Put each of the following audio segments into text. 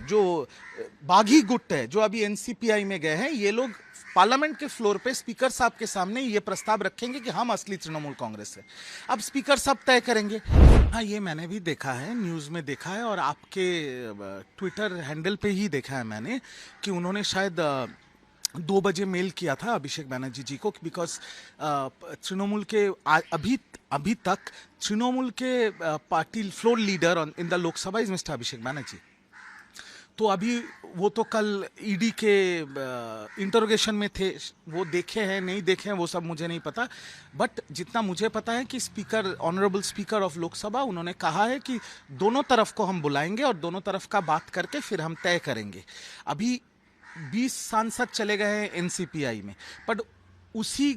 जो बागी गुट है जो अभी एनसीपीआई में गए हैं, ये लोग पार्लियामेंट के फ्लोर पे स्पीकर साहब के सामने ये प्रस्ताव रखेंगे कि हम असली तृणमूल कांग्रेस है। अब स्पीकर साहब तय करेंगे। हाँ, ये मैंने भी देखा है, न्यूज़ में देखा है और आपके ट्विटर हैंडल पे ही देखा है मैंने कि उन्होंने शायद 2 बजे मेल किया था अभिषेक बैनर्जी जी को, बिकॉज तृणमूल के अभी तक तृणमूल के party floor leader in the Lok Sabha is mister Abhishek Banerjee. तो अभी वो तो कल ईडी के इंटरोगेशन में थे, वो देखे हैं नहीं देखे हैं वो सब मुझे नहीं पता, बट जितना मुझे पता है कि speaker, honourable speaker of Lok Sabha, उन्होंने कहा है कि दोनों तरफ को हम बुलाएंगे और दोनों तरफ का बात करके फिर हम तय करेंगे। अभी 20 सांसद चले गए हैं एनसीपीआई में, बट उसी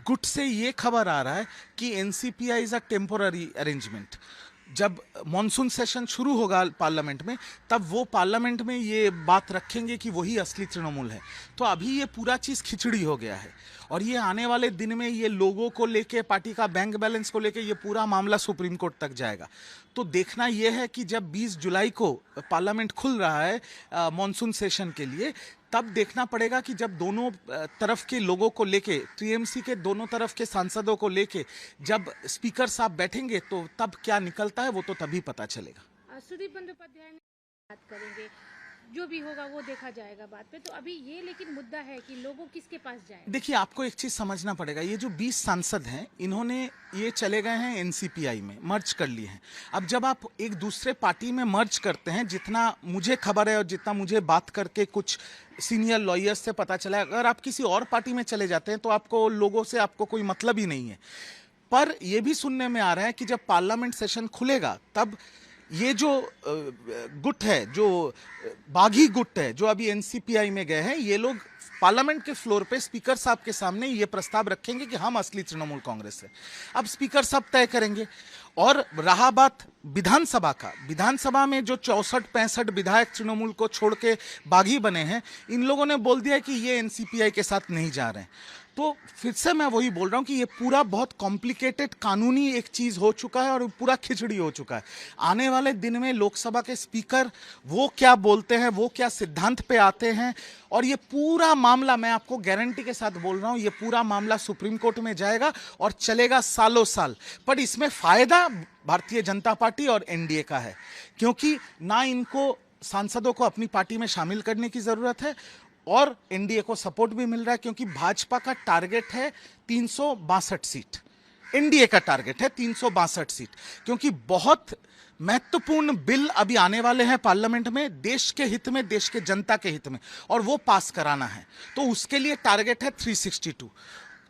गुट से ये खबर आ रहा है कि NCPI is a temporary arrangement. जब मॉनसून सेशन शुरू होगा पार्लियामेंट में, तब वो पार्लियामेंट में ये बात रखेंगे कि वही असली तृणमूल है। तो अभी ये पूरा चीज़ खिचड़ी हो गया है और ये आने वाले दिन में ये लोगों को लेके, पार्टी का बैंक बैलेंस को लेके ये पूरा मामला सुप्रीम कोर्ट तक जाएगा। तो देखना ये है कि जब 20 जुलाई को पार्लियामेंट खुल रहा है मॉनसून सेशन के लिए, तब देखना पड़ेगा कि जब दोनों तरफ के लोगों को लेके, टीएमसी के दोनों तरफ के सांसदों को लेके जब स्पीकर साहब बैठेंगे तो तब क्या निकलता है वो तो तभी पता चलेगा। सुदीप बंदोपाध्याय ने बात करेंगे, जो भी होगा वो देखा जाएगा बात पे। तो अभी ये लेकिन मुद्दा है कि लोगों किसके पास जाए। देखिए, आपको एक चीज समझना पड़ेगा, ये जो 20 सांसद हैं इन्होंने ये चले गए हैं एनसीपीआई में, मर्ज कर लिए हैं। अब जब आप एक दूसरे पार्टी में मर्ज करते हैं, जितना मुझे खबर है और जितना मुझे बात करके कुछ सीनियर लॉयर्स से पता चला है, अगर आप किसी और पार्टी में चले जाते हैं तो आपको लोगों से आपको कोई मतलब ही नहीं है। पर यह भी सुनने में आ रहा है कि जब पार्लियामेंट सेशन खुलेगा तब ये जो गुट है, जो बागी गुट है जो अभी एनसीपीआई में गए हैं, ये लोग पार्लियामेंट के फ्लोर पे स्पीकर साहब के सामने ये प्रस्ताव रखेंगे कि हम असली तृणमूल कांग्रेस है। अब स्पीकर साहब तय करेंगे। और रहा बात विधानसभा का, विधानसभा में जो 64-65 विधायक तृणमूल को छोड़ के बागी बने हैं, इन लोगों ने बोल दिया कि ये एनसीपीआई के साथ नहीं जा रहे हैं। तो फिर से मैं वही बोल रहा हूँ कि ये पूरा बहुत कॉम्प्लिकेटेड कानूनी एक चीज़ हो चुका है और पूरा खिचड़ी हो चुका है। आने वाले दिन में लोकसभा के स्पीकर वो क्या बोलते हैं, वो क्या सिद्धांत पे आते हैं, और ये पूरा मामला, मैं आपको गारंटी के साथ बोल रहा हूँ, ये पूरा मामला सुप्रीम कोर्ट में जाएगा और चलेगा सालों साल। पर इसमें फायदा भारतीय जनता पार्टी और एनडीए का है, क्योंकि ना इनको सांसदों को अपनी पार्टी में शामिल करने की जरूरत है और एनडीए को सपोर्ट भी मिल रहा है, क्योंकि भाजपा का टारगेट है 362 सीट, एनडीए का टारगेट है 362 सीट, क्योंकि बहुत महत्वपूर्ण बिल अभी आने वाले हैं पार्लियामेंट में, देश के हित में, देश के जनता के हित में, और वो पास कराना है। तो उसके लिए टारगेट है 362।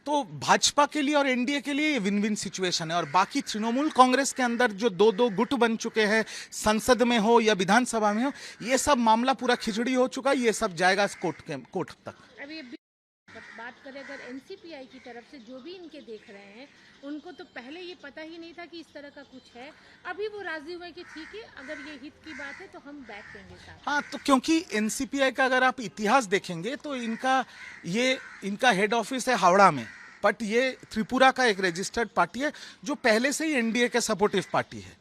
तो भाजपा के लिए और एनडीए के लिए विन विन सिचुएशन है। और बाकी तृणमूल कांग्रेस के अंदर जो दो गुट बन चुके हैं, संसद में हो या विधानसभा में हो, ये सब मामला पूरा खिचड़ी हो चुका है। ये सब जाएगा कोर्ट तक। अभी बात करें अगर एनसीपीआई की तरफ से, जो भी इनके देख रहे हैं, उनको तो पहले ये पता ही नहीं था कि इस तरह का कुछ है। अभी वो राजी हुए कि ठीक है, अगर ये हित की बात है तो हम बैठ देंगे साथ। हाँ, तो क्योंकि एनसीपीआई का अगर आप इतिहास देखेंगे तो इनका हेड ऑफिस है हावड़ा में, बट ये त्रिपुरा का एक रजिस्टर्ड पार्टी है जो पहले से ही एनडीए के सपोर्टिव पार्टी है।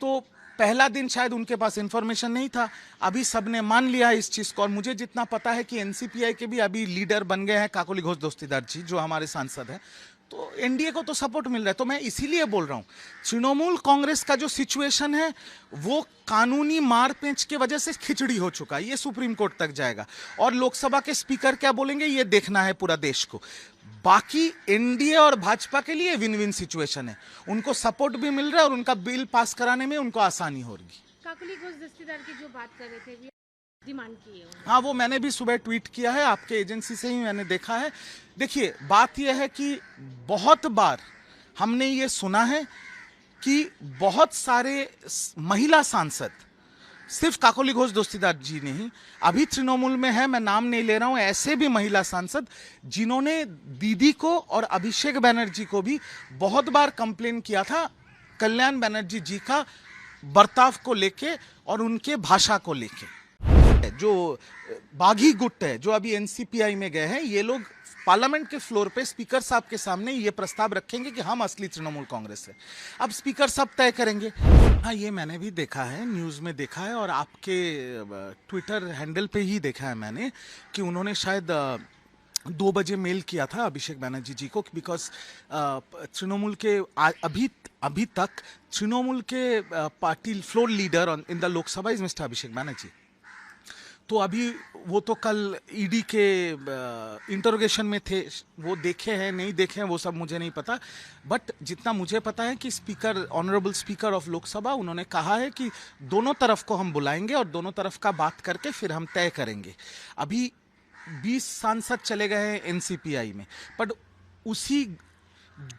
तो पहला दिन शायद उनके पास इंफॉर्मेशन नहीं था, अभी सबने मान लिया इस चीज़ को। और मुझे जितना पता है कि एनसीपीआई के भी अभी लीडर बन गए हैं काकोली घोष दस्तीदार जी, जो हमारे सांसद हैं। तो एनडीए को तो सपोर्ट मिल रहा है। तो मैं इसीलिए बोल रहा हूँ, तृणमूल कांग्रेस का जो सिचुएशन है वो कानूनी मारपेंच की वजह से खिचड़ी हो चुका है। ये सुप्रीम कोर्ट तक जाएगा और लोकसभा के स्पीकर क्या बोलेंगे ये देखना है पूरा देश को। बाकी एनडीए और भाजपा के लिए विन विन सिचुएशन है, उनको सपोर्ट भी मिल रहा है और उनका बिल पास कराने में उनको आसानी होगी। काकोली घोष दस्तीदार की जो बात कर रहे थे, डिमांड की है। हाँ, वो मैंने भी सुबह ट्वीट किया है, आपके एजेंसी से ही मैंने देखा है। देखिए, बात यह है कि बहुत बार हमने ये सुना है कि बहुत सारे महिला सांसद, सिर्फ काकोली घोष दस्तीदार जी नहीं, अभी तृणमूल में है, मैं नाम नहीं ले रहा हूं, ऐसे भी महिला सांसद जिन्होंने दीदी को और अभिषेक बैनर्जी को भी बहुत बार कंप्लेन किया था कल्याण बनर्जी जी का बर्ताव को लेके और उनके भाषा को लेके। जो बागी गुट है जो अभी एनसीपीआई में गए हैं, ये लोग पार्लियामेंट के फ्लोर पे स्पीकर साहब के सामने ये प्रस्ताव रखेंगे कि हम असली तृणमूल कांग्रेस है। अब स्पीकर साहब तय करेंगे। हाँ, ये मैंने भी देखा है, न्यूज़ में देखा है और आपके ट्विटर हैंडल पे ही देखा है मैंने कि उन्होंने शायद 2 बजे मेल किया था अभिषेक बनर्जी जी को, बिकॉज तृणमूल के अभी तक तृणमूल के party floor leader in the Lok Sabha is mister Abhishek Banerjee. तो अभी वो तो कल ईडी के इंटरोगेशन में थे, वो देखे हैं नहीं देखे हैं वो सब मुझे नहीं पता, बट जितना मुझे पता है कि speaker, honourable speaker of Lok Sabha, उन्होंने कहा है कि दोनों तरफ को हम बुलाएंगे और दोनों तरफ का बात करके फिर हम तय करेंगे। अभी 20 सांसद चले गए हैं एनसीपीआई में, बट उसी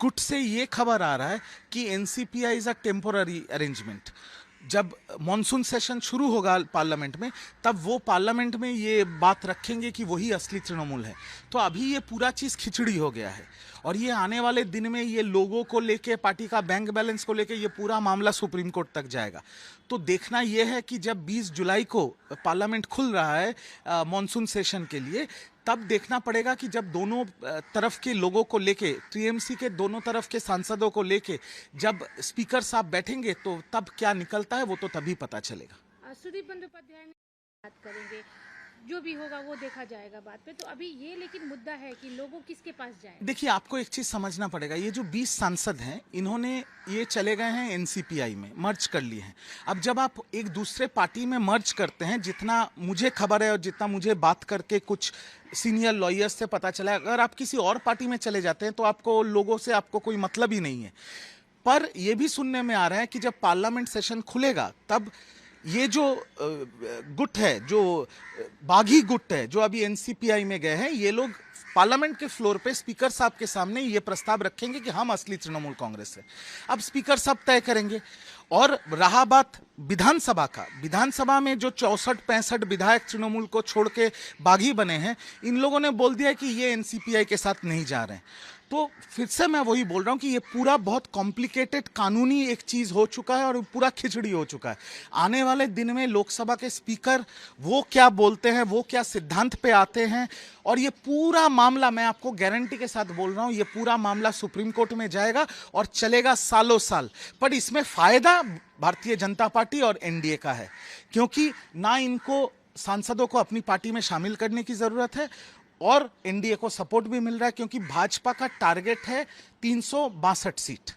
गुट से ये खबर आ रहा है कि NCPI is a temporary arrangement. जब मॉनसून सेशन शुरू होगा पार्लियामेंट में, तब वो पार्लियामेंट में ये बात रखेंगे कि वही असली तृणमूल है। तो अभी ये पूरा चीज़ खिचड़ी हो गया है और ये आने वाले दिन में ये लोगों को लेके, पार्टी का बैंक बैलेंस को लेके ये पूरा मामला सुप्रीम कोर्ट तक जाएगा। तो देखना ये है कि जब 20 जुलाई को पार्लियामेंट खुल रहा है मॉनसून सेशन के लिए, तब देखना पड़ेगा कि जब दोनों तरफ के लोगों को लेके, टीएमसी के दोनों तरफ के सांसदों को लेके जब स्पीकर साहब बैठेंगे तो तब क्या निकलता है वो तो तभी पता चलेगा। सुदीप बंदोपाध्याय ने बात करेंगे, जो भी होगा वो देखा जाएगा बात पे। तो अभी ये लेकिन मुद्दा है कि लोगों किसके पास जाए। देखिए, आपको एक चीज समझना पड़ेगा, ये जो 20 सांसद हैं इन्होंने ये चले गए हैं एनसीपीआई में, मर्ज कर लिए हैं। अब जब आप एक दूसरे पार्टी में मर्ज करते हैं, जितना मुझे खबर है और जितना मुझे बात करके कुछ सीनियर लॉयर्स से पता चला है, अगर आप किसी और पार्टी में चले जाते हैं तो आपको लोगों से आपको कोई मतलब ही नहीं है। पर यह भी सुनने में आ रहा है कि जब पार्लियामेंट सेशन खुलेगा तब ये जो गुट है, जो बागी गुट है, जो अभी एनसीपीआई में गए हैं, ये लोग पार्लियामेंट के फ्लोर पे स्पीकर साहब के सामने ये प्रस्ताव रखेंगे कि हम असली तृणमूल कांग्रेस है। अब स्पीकर साहब तय करेंगे। और रहा बात विधानसभा का, विधानसभा में जो 64-65 विधायक तृणमूल को छोड़ के बागी बने हैं, इन लोगों ने बोल दिया कि ये एनसीपीआई के साथ नहीं जा रहे हैं। तो फिर से मैं वही बोल रहा हूं कि ये पूरा बहुत कॉम्प्लिकेटेड कानूनी एक चीज हो चुका है और पूरा खिचड़ी हो चुका है। आने वाले दिन में लोकसभा के स्पीकर वो क्या बोलते हैं, वो क्या सिद्धांत पे आते हैं, और ये पूरा मामला, मैं आपको गारंटी के साथ बोल रहा हूं, ये पूरा मामला सुप्रीम कोर्ट में जाएगा और चलेगा सालों साल। पर इसमें फायदा भारतीय जनता पार्टी और एनडीए का है, क्योंकि ना इनको सांसदों को अपनी पार्टी में शामिल करने की जरूरत है और एनडीए को सपोर्ट भी मिल रहा है, क्योंकि भाजपा का टारगेट है 362 सीट,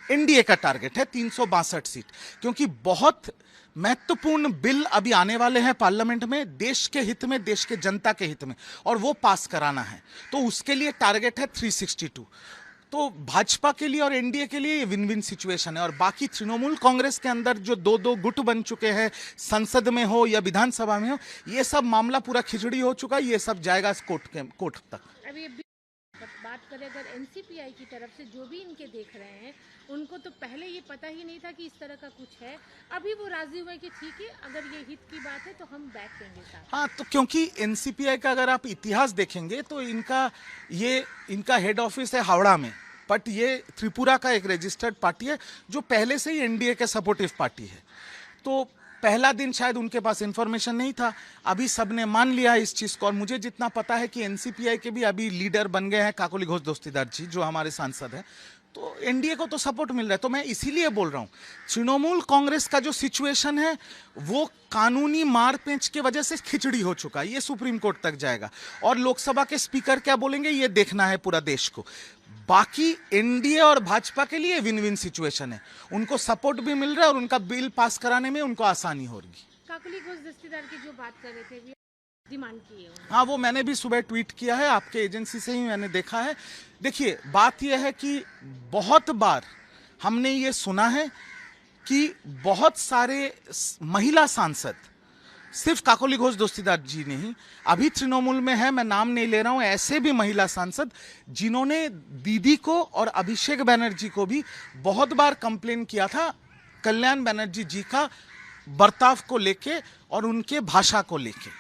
एनडीए का टारगेट है 362 सीट, क्योंकि बहुत महत्वपूर्ण बिल अभी आने वाले हैं पार्लियामेंट में, देश के हित में, देश के जनता के हित में, और वो पास कराना है। तो उसके लिए टारगेट है 362। तो भाजपा के लिए और एनडीए के लिए ये विन विन सिचुएशन है। और बाकी तृणमूल कांग्रेस के अंदर जो दो गुट बन चुके हैं, संसद में हो या विधानसभा में हो, ये सब मामला पूरा खिचड़ी हो चुका है। ये सब जाएगा कोर्ट तक। अभी बात करें अगर एनसीपीआई की तरफ से, जो भी इनके देख रहे हैं, उनको तो पहले ये पता ही नहीं था कि इस तरह का कुछ है। अभी वो राजी हुए कि ठीक है, अगर ये हित की बात है तो हम बैठ देंगे साथ। हाँ, तो क्योंकि एनसीपीआई का अगर आप इतिहास देखेंगे तो इनका हेड ऑफिस है हावड़ा में, बट ये त्रिपुरा का एक रजिस्टर्ड पार्टी है जो पहले से ही एनडीए के सपोर्टिव पार्टी है। तो पहला दिन शायद उनके पास इंफॉर्मेशन नहीं था, अभी सबने मान लिया इस चीज़ को। और मुझे जितना पता है कि एनसीपीआई के भी अभी लीडर बन गए हैं काकोली घोष दस्तीदार जी, जो हमारे सांसद हैं। तो एनडीए को तो सपोर्ट मिल रहा है। तो मैं इसीलिए बोल रहा हूँ, तृणमूल कांग्रेस का जो सिचुएशन है वो कानूनी मारपेंच की वजह से खिचड़ी हो चुका है। ये सुप्रीम कोर्ट तक जाएगा और लोकसभा के स्पीकर क्या बोलेंगे ये देखना है पूरा देश को। बाकी एनडीए और भाजपा के लिए विन विन सिचुएशन है, उनको सपोर्ट भी मिल रहा है और उनका बिल पास कराने में उनको आसानी हो रही। काकोली घोष दस्तीदार की जो बात कर रहे थे, डिमांड की है। हाँ, वो मैंने भी सुबह ट्वीट किया है, आपके एजेंसी से ही मैंने देखा है। देखिए, बात यह है कि बहुत बार हमने ये सुना है कि बहुत सारे महिला सांसद, सिर्फ काकोली घोष दस्तीदार जी नहीं, अभी तृणमूल में है, मैं नाम नहीं ले रहा हूं, ऐसे भी महिला सांसद जिन्होंने दीदी को और अभिषेक बनर्जी को भी बहुत बार कंप्लेन किया था कल्याण बनर्जी जी का बर्ताव को लेके और उनके भाषा को लेके।